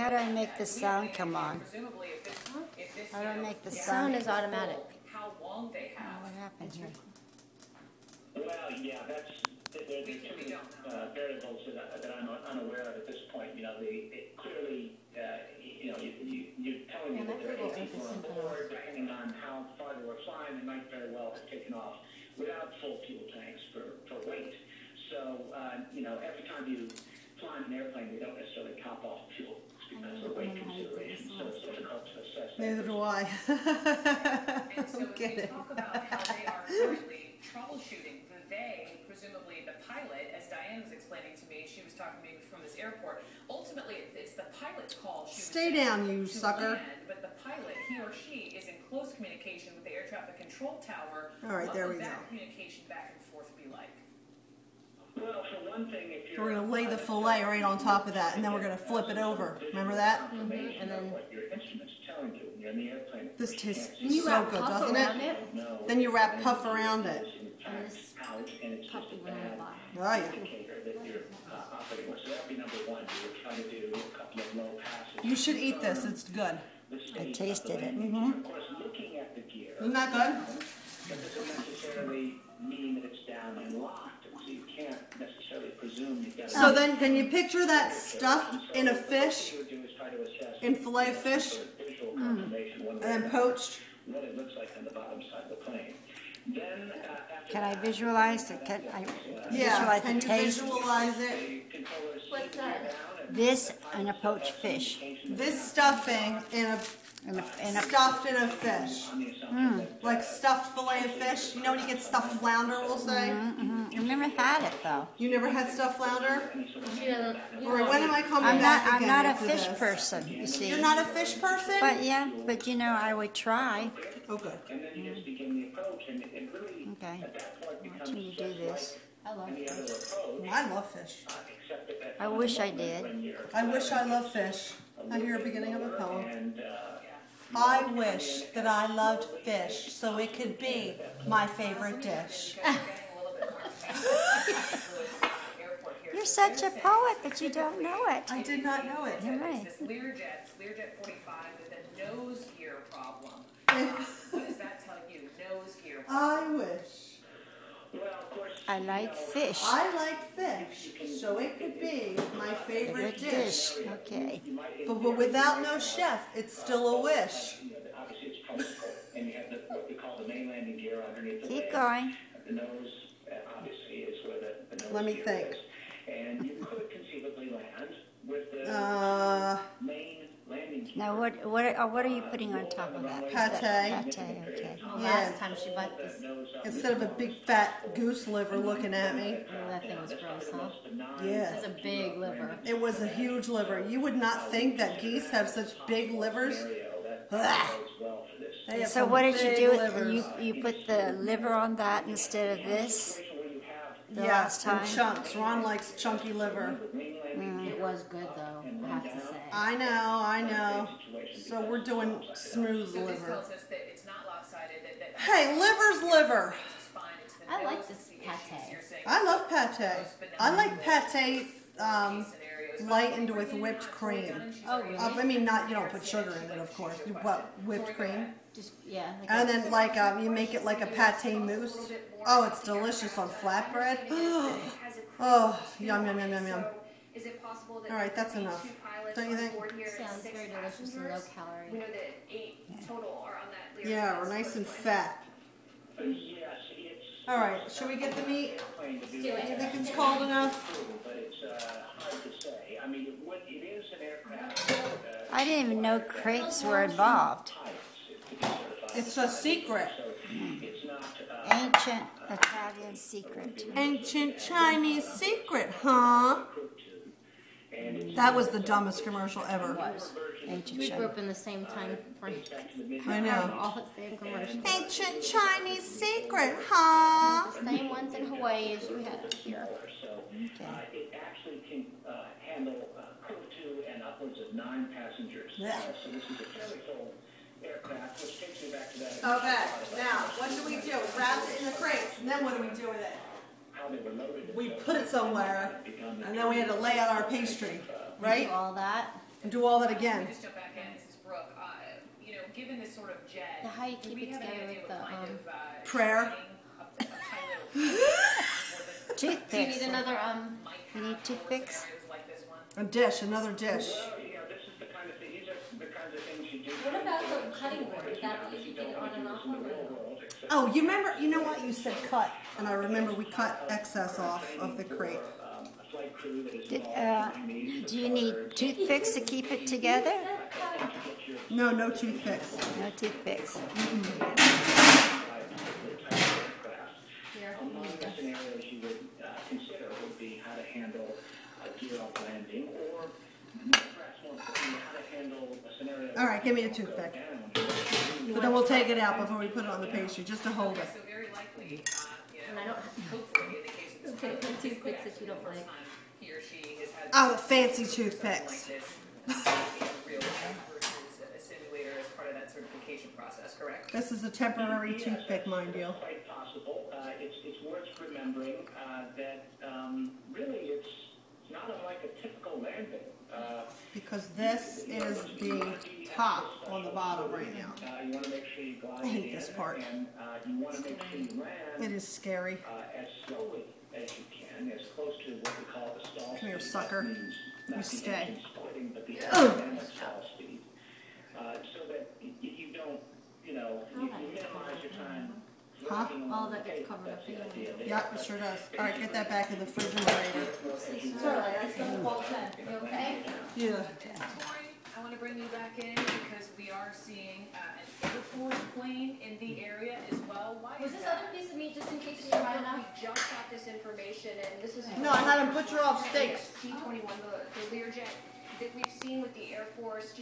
How do I make the sound come on? How do I make the sound? Sound is automatic. How long they have. What happened here? Well, yeah, there are two variables that I'm unaware of at this point. You know, clearly, you know, you're telling me that there are 8 people on board. Depending on how far they were flying, they might very well have taken off without full fuel tanks for weight. So, you know, every time you fly in an airplane, they don't necessarily top off fuel because of weight considerations. So it's difficult to assess that. Neither do I. And so if we talk about how they are currently troubleshooting, they, presumably the pilot, as Diane was explaining to me, she was talking to me from this airport, ultimately it's the pilot's call. Stay down, you sucker. Land, but the pilot, he or she, is in close communication with the air traffic control tower. All right, there we go. What would that communication back and forth be like? Well, for one thing, if you're We're going to lay the fillet right on top of that, and then we're going to flip it over. Remember that? And then what your instrument's telling you when you're in the airplane. This tastes You so wrap good, puff doesn't around it? it. Then you wrap puff around it. And this puppy went on the bottom. Oh, yeah. Indicator that you're operating with. So that would be number one. You would try to do a couple of low passes. You should eat this. It's good. I tasted it. Of course, looking at the gear. Isn't that good? That doesn't necessarily mean that it's down and locked. So you can't necessarily presume you've got. So then, can you picture that stuffed in a fish, in fillet fish, and then poached? What it looks like on the bottom side of the plane. Then, Can I visualize it? Can I Yeah. visualize Can the you taste? visualize it? What's that? This and a poached fish. This stuffing stuffed in a fish, like stuffed fillet of fish. You know when you get stuffed flounder, we'll say. I've never had it though. You never had stuffed flounder? Yeah, Or when am I coming I'm back not. I'm again not a after fish this? person. You see. You're not a fish person? But yeah. But you know, I would try. Oh, good. and then you just begin the approach, and it really, Okay. at that point, becomes Watching you do just this. I love any other fish. approach, I love fish. except that I wish I did. I wish I loved fish. I hear a beginning of a poem. and I wish that I loved fish so it could be my favorite dish. You're such a poet, but you don't know it. I did not know it. You're right. This Learjet 45 with a nose gear problem. What does that tell you? Nose gear problem. I wish. I like fish. I like fish so it could be my favorite Favorite dish. dish. Okay. But without no chef, it's still a wish. obviously it's protocol, and you have what we call the main landing gear underneath the Keep wing. going. The nose, obviously, is where the nose Let me gear think. is. And you could conceivably land with the main landing gear. Now, what are you putting on top of that? Pate. Pate. Okay. Well, Yeah. last time she bought this. Instead of a big fat goose liver looking at me. Oh, that thing was gross, huh? Yeah. It's a big liver. It was a huge liver. You would not think that geese have such big livers. Ugh. They have So some what did you big do? livers. You put the liver on that instead of this? The Yeah, last in time? chunks. Ron likes chunky liver. It was good, though, I have to say. I know. So we're doing smooth So this liver. tells us that it's not lopsided. That Hey, liver's liver. it's fine. It's the I like nose this that's the pate. issue. You're saying I love pate. I like pate scenarios. lightened with whipped cream. Oh, really? I mean, not, you don't put sugar in it, of course. You put whipped cream. Just, yeah. Like And then like you make it like a pate mousse. Oh, it's delicious on flatbread. Oh, yum, yum, yum, yum, yum. Is it possible that All right, that's enough. Don't you think? Sounds very delicious and low calorie. We know that 8 total are on that Learjet. Yeah, we're nice and fat. Yes, it's All right, should we get the meat? plain to do You that. think it's cold enough? But it's hard to say. I mean, it is an aircraft. I didn't even know crepes were involved. It's a secret. It's not. Ancient Italian secret. Ancient Chinese secret, huh? That was the dumbest commercial ever. Was. Ancient We grew Chinese. up in the same time frame. I know. All the same commercials. Ancient Chinese secret, huh? The same ones in Hawaii as you have here. It actually can handle crew 2 and upwards of 9 passengers. Yeah. So this is a fairly full aircraft, which takes me back to that. Okay, now, what do we do? We wrap it in the crates, and then what do we do with it? How they were loaded. We put it somewhere, and then we had to lay out our pastry, right? Do all that. And do all that Let again. me just jump back in. This is Brooke. You know, given this sort of jet, The how you do keep we it have any together idea with what the, kind of prayer. training a pilot for this Do you Toothpicks. need another might You have need for toothpicks? scenarios like this one? A dish, another dish. Well, you know, this is the kind of thing, these are the kinds of things you do. What about the cutting board? Would that be easy to get on and off of? Oh, you remember, you know what? You said cut. And I remember we cut excess off of the crate. Do you need toothpicks to keep it together? No, no toothpicks. No toothpicks. Among the scenarios you would consider would be how to handle a gear-up landing, or perhaps more importantly, how to handle a scenario. All right, give me a toothpick. But then we'll take it out before we put it on the pastry, just to hold it. So very likely, And I don't hopefully in the case of this Okay, pilot, toothpicks that you don't first like. time he or she has had Oh, the fancy like toothpicks. this in real life versus a simulator as part of that certification process, correct? This is a temporary toothpick, mind you. Quite possible. It's worth remembering that really it's not unlike a typical landing. Because this is the top on the bottom right now. You want to make sure you glide I hate in, this part. and you want to make sure you land It is scary. as slowly as you can, as close to what we call the stall speed. Come here, sucker. That means You not the stay. engine splitting, but the Oh. dynamic stall speed. So that you don't, you know, you minimize your time. Huh? flying All along that the gets tape. covered That's up the anyway. idea there. Yeah, it sure does. All right, get that back in the refrigerator. It's all right, I still call 10. You okay? Yeah. Tori, I want to bring you back in because we are seeing an Air Force plane in the area as well. Why Was is this that? other piece of meat just in case you Try don't enough? We just got this information and this is. No, I had him butcher off steaks. C-21, the Learjet that we've seen with the Air Force, just